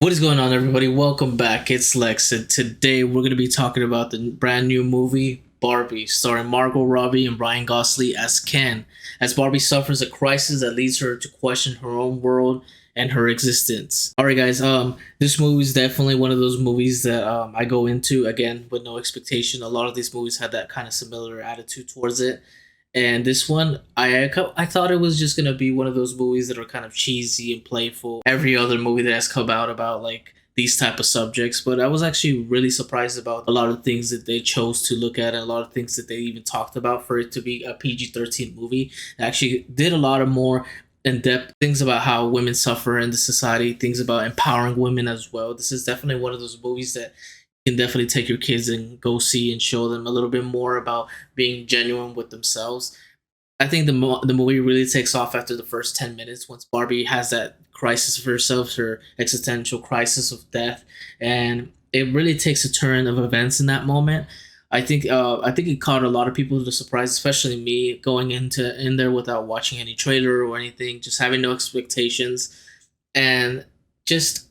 What is going on, everybody? Welcome back. It's Lex, and today we're going to be talking about the brand new movie Barbie, starring Margot Robbie and Ryan Gosling as Ken, as Barbie suffers a crisis that leads her to question her own world and her existence. All right, guys. This movie is definitely one of those movies that I go into again with no expectation. A lot of these movies had that kind of similar attitude towards it. And this one, I thought it was just gonna be one of those movies that are kind of cheesy and playful. Every other movie that has come out about like these type of subjects, but I was actually really surprised about a lot of things that they chose to look at and a lot of things that they even talked about for it to be a PG-13 movie. It actually did a lot of more in-depth things about how women suffer in the society, things about empowering women as well. This is definitely one of those movies that can definitely take your kids and go see and show them a little bit more about being genuine with themselves. I think the movie really takes off after the first 10 minutes once Barbie has that crisis for herself, her existential crisis of death, and it really takes a turn of events in that moment. I think it caught a lot of people to surprise, especially me, going into in there without watching any trailer or anything, just having no expectations, and just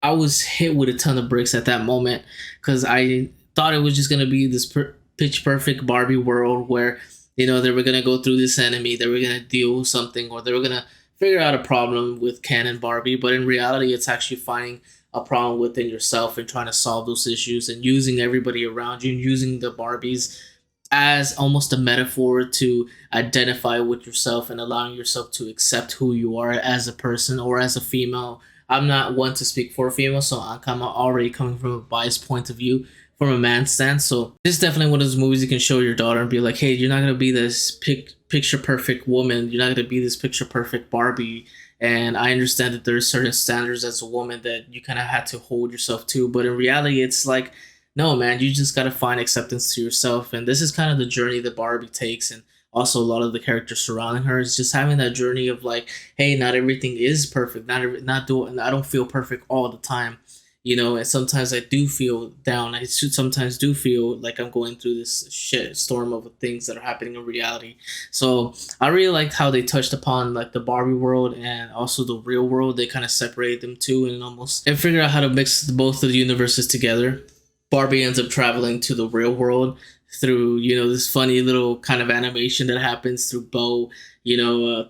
I was hit with a ton of bricks at that moment because I thought it was just gonna be this pitch perfect Barbie world where they were gonna go through this enemy, they were gonna deal with something, or they were gonna figure out a problem with Ken and Barbie. But in reality, it's actually finding a problem within yourself and trying to solve those issues and using everybody around you and using the Barbies as almost a metaphor to identify with yourself and allowing yourself to accept who you are as a person or as a female. I'm not one to speak for a female, so I'm kind of already coming from a biased point of view from a man's stance. So this is definitely one of those movies you can show your daughter and be like, hey, you're not gonna be this picture perfect woman. You're not gonna be this picture perfect Barbie. And I understand that there's certain standards as a woman that you kind of had to hold yourself to, but in reality, it's like no, man, you just gotta find acceptance to yourself, and this is kind of the journey that Barbie takes, and also a lot of the characters surrounding her is just having that journey of like, hey, not everything is perfect, not doing, I don't feel perfect all the time, and sometimes I do feel down. I sometimes do feel like I'm going through this shit storm of things that are happening in reality. So I really liked how they touched upon like the Barbie world and also the real world. They kind of separate them two and figure out how to mix both of the universes together. Barbie ends up traveling to the real world through this funny little kind of animation that happens through Bo,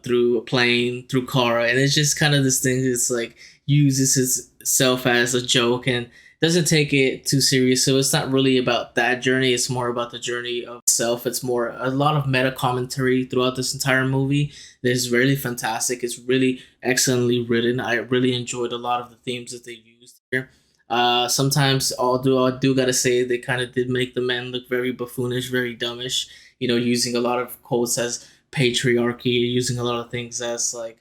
through a plane, through Kara, and it's just kind of this thing that's like uses itself as a joke and doesn't take it too serious. So it's not really about that journey. It's more about the journey of itself. It's more a lot of meta commentary throughout this entire movie. That is really fantastic. It's really excellently written. I really enjoyed a lot of the themes that they used here. Sometimes I do gotta say they kind of did make the men look very buffoonish, very dumbish. Using a lot of quotes as patriarchy, using a lot of things as like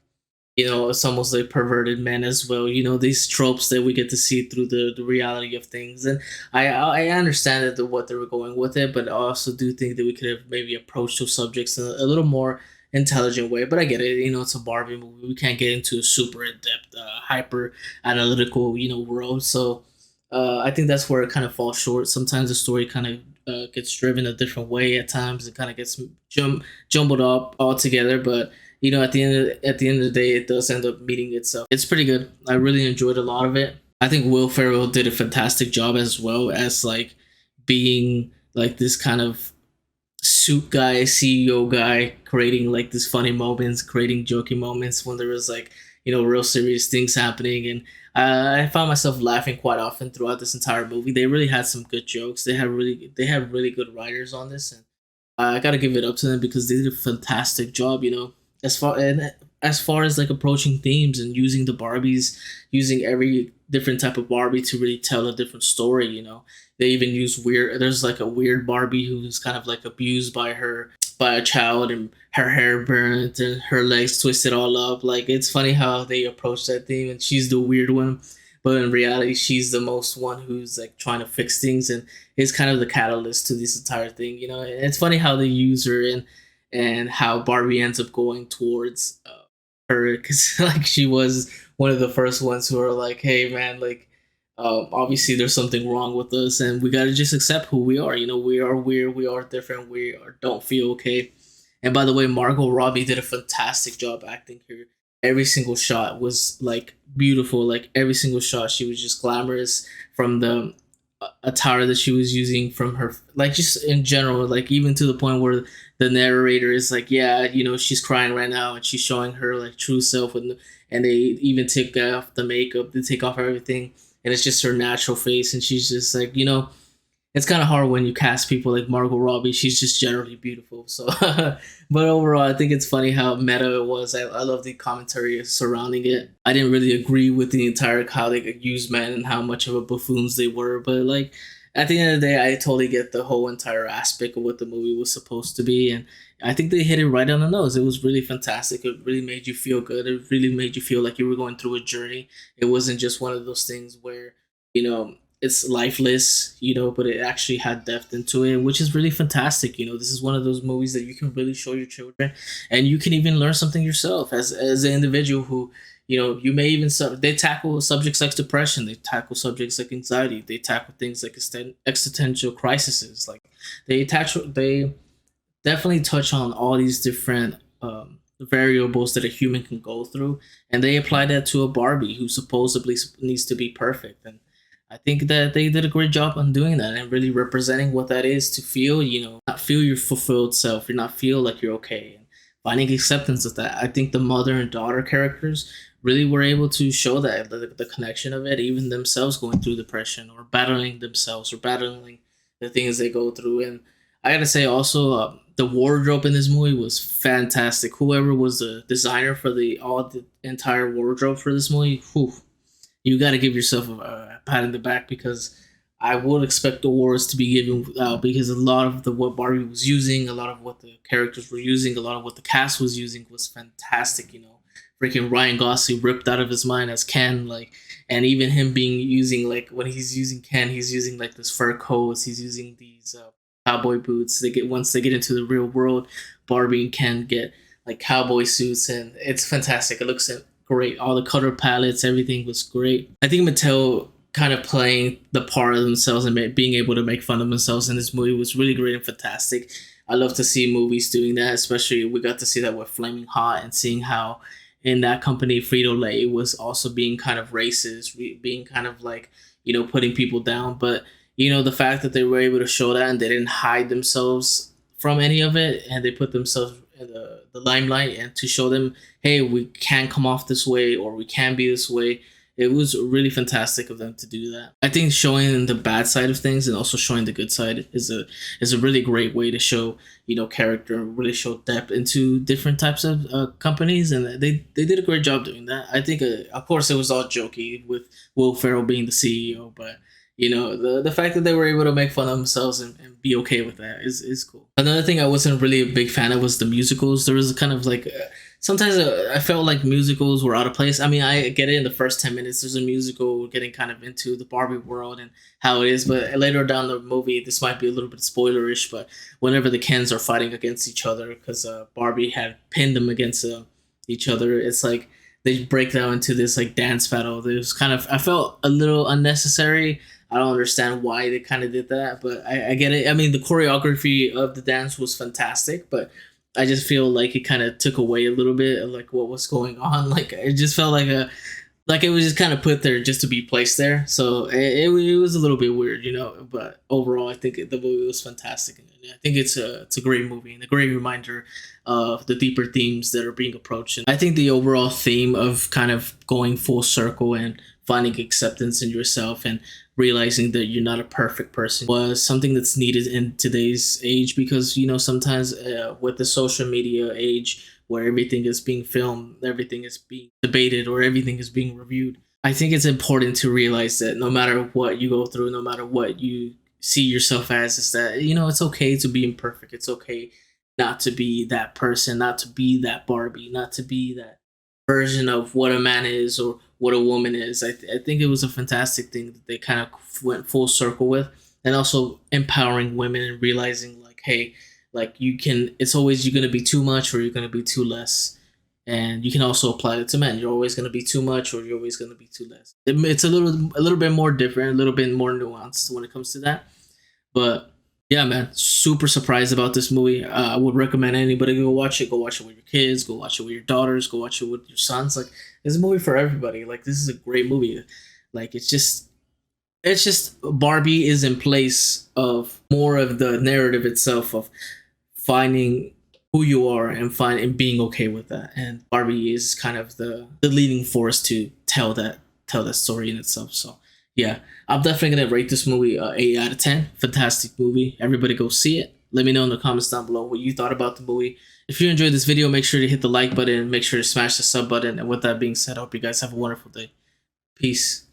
it's almost like perverted men as well. These tropes that we get to see through the reality of things, and I understand that what they were going with it, but I also do think that we could have maybe approached those subjects in a little more intelligent way. But I get it. It's a Barbie movie. We can't get into a super in depth, hyper analytical world. So I think that's where it kind of falls short. Sometimes the story kind of gets driven a different way at times. It kind of gets jumbled up altogether, but at the end of the day, it does end up meeting itself. It's pretty good. I really enjoyed a lot of it. I think Will Ferrell did a fantastic job as well as like being like this kind of suit guy, CEO guy, creating like these funny moments, creating joking moments when there was like real serious things happening, and I found myself laughing quite often throughout this entire movie. They really had some good jokes. They have really good writers on this, and I gotta give it up to them because they did a fantastic job. As far as like approaching themes and using the Barbies, using every different type of Barbie to really tell a different story. They even use weird. There's like a weird Barbie who's kind of like abused by a child and her hair burnt and her legs twisted all up. Like it's funny how they approach that theme, and she's the weird one, but in reality, she's the most one who's like trying to fix things and is kind of the catalyst to this entire thing. And it's funny how they use her and how Barbie ends up going towards her because like she was one of the first ones who are like, hey man, like obviously there's something wrong with us and we got to just accept who we are. We are weird, we are different, don't feel okay. And by the way, Margot Robbie did a fantastic job acting here. every single shot was like beautiful. Like every single shot, she was just glamorous from the attire that she was using, from her, like just in general, like even to the point where the narrator is like, yeah, she's crying right now, and she's showing her like true self, and they even take off the makeup, they take off everything, and it's just her natural face, and she's just like, it's kind of hard when you cast people like Margot Robbie. She's just generally beautiful. So, but overall, I think it's funny how meta it was. I love the commentary surrounding it. I didn't really agree with the entire how they could use men and how much of a buffoons they were, but like at the end of the day, I totally get the whole entire aspect of what the movie was supposed to be, and I think they hit it right on the nose. It was really fantastic. It really made you feel good. It really made you feel like you were going through a journey. It wasn't just one of those things where it's lifeless, but it actually had depth into it, which is really fantastic. This is one of those movies that you can really show your children, and you can even learn something yourself as an individual who, you may even they tackle subjects like depression, they tackle subjects like anxiety, they tackle things like existential crises, like they definitely touch on all these different variables that a human can go through, and they apply that to a Barbie who supposedly needs to be perfect. And I think that they did a great job on doing that and really representing what that is to feel, not feel your fulfilled self, you not feel like you're okay, and finding acceptance of that. I think the mother and daughter characters really were able to show that the connection of it, even themselves going through depression or battling themselves or battling the things they go through. And I gotta say also, the wardrobe in this movie was fantastic. Whoever was the designer for the entire wardrobe for this movie, whew, you got to give yourself a pat in the back, because I would expect awards to be given out, because a lot of what Barbie was using, a lot of what the characters were using, a lot of what the cast was using was fantastic. Freaking Ryan Gosling ripped out of his mind as Ken, like, and even him being using, like, when he's using Ken, he's using like this fur coats, he's using these cowboy boots. Once they get into the real world, Barbie and Ken get like cowboy suits, and it's fantastic. It looks great. All the color palettes, everything was great. I think Mattel kind of playing the part of themselves and being able to make fun of themselves in this movie was really great and fantastic. I love to see movies doing that, especially we got to see that with Flaming Hot, and seeing how in that company Frito Lay was also being kind of racist, being kind of like, putting people down. But the fact that they were able to show that and they didn't hide themselves from any of it, and they put themselves in the limelight, and to show them, hey, we can come off this way, or we can be this way. It was really fantastic of them to do that. I think showing the bad side of things and also showing the good side is a really great way to show character, and really show depth into different types of companies, and they did a great job doing that. I think of course it was all jokey with Will Ferrell being the CEO, but the fact that they were able to make fun of themselves and be okay with that is cool. Another thing I wasn't really a big fan of was the musicals. There was kind of like sometimes I felt like musicals were out of place. I mean, I get it in the first 10 minutes. There's a musical getting kind of into the Barbie world and how it is, but later down the movie, this might be a little bit spoilerish, but whenever the Kens are fighting against each other, because Barbie had pinned them against each other, it's like they break down into this like dance battle. It was kind of, I felt a little unnecessary. I don't understand why they kind of did that, but I get it. I mean, the choreography of the dance was fantastic, but I just feel like it kind of took away a little bit of like what was going on. Like it just felt like it was just kind of put there just to be placed there. So it was a little bit weird, But overall, I think the movie was fantastic. And I think it's a great movie and a great reminder of the deeper themes that are being approached. And I think the overall theme of kind of going full circle and finding acceptance in yourself and realizing that you're not a perfect person was something that's needed in today's age, because sometimes with the social media age where everything is being filmed, everything is being debated, or everything is being reviewed, I think it's important to realize that no matter what you go through, no matter what you see yourself as, is that it's okay to be imperfect. It's okay not to be that person, not to be that Barbie, not to be that version of what a man is or what a woman is. I think it was a fantastic thing that they kind of went full circle with, and also empowering women and realizing like, hey, like it's always, you're going to be too much or you're going to be too less. And you can also apply it to men. You're always going to be too much or you're always going to be too less. It's a little bit more different, a little bit more nuanced when it comes to that. But Yeah, man, super surprised about this movie. I would recommend anybody go watch it. Go watch it with your kids. Go watch it with your daughters. Go watch it with your sons. Like, this is a movie for everybody. Like, this is a great movie. Like, it's just Barbie is in place of more of the narrative itself of finding who you are and being okay with that. And Barbie is kind of the leading force to tell that story in itself. So yeah, I'm definitely gonna rate this movie 8 out of 10. Fantastic movie. Everybody go see it. Let me know in the comments down below what you thought about the movie. If you enjoyed this video, make sure to hit the like button, make sure to smash the sub button. And with that being said, I hope you guys have a wonderful day. Peace.